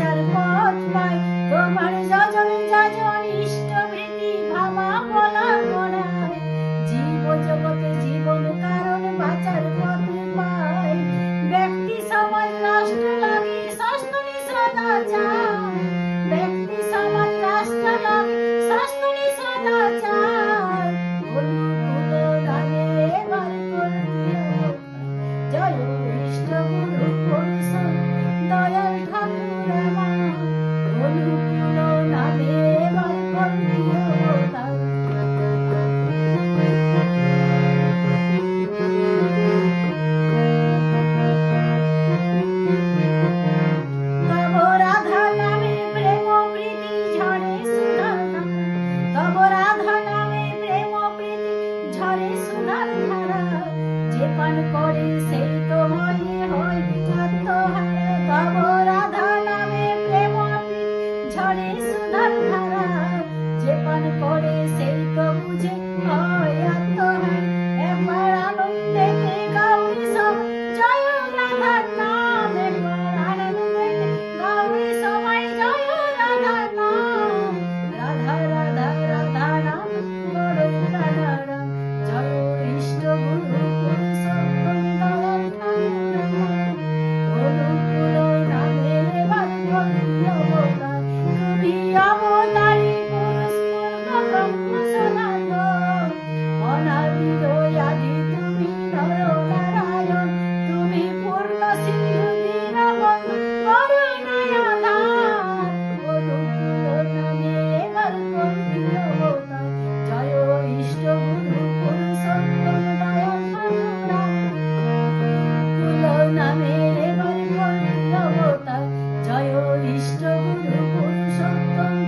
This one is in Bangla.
বাঁচার পথ পাই তোমার যজন যাজন ইষ্টভৃতি ভাবা বলা করায় জীব জগতে জীবন কারণ বাঁচার পথ পাই ব্যক্তি সমাজ রাষ্ট্র লাগে শাস্ত্রী সদাচার ব্যক্তি সমাজ রাষ্ট্র লাগে শাস্ত্রী সদাচার অনুকূল গানে এবার করতে জয় ইষ্ট গুরু পুরুষ দয়াল ঠাকুর আমার অনুকূল নামে এবার করতে যে পান করে সেই তো হয় আত্মহারা তব রাধা নামে প্রেম ঝরে সুধার ধারা যে পান করে সেই তো বুঝে হয় আত্মহারা একবার আনন্দে গাউরি সব জয় রাধার নাম একবার আনন্দে গাউরি সবাই জয় রাধার নাম রাধা রাধা রাধা নাম বড় রাধা জয় ইষ্ট গুরু নামে এবার জয় ইষ্ট গুরু পুরুষোত্তম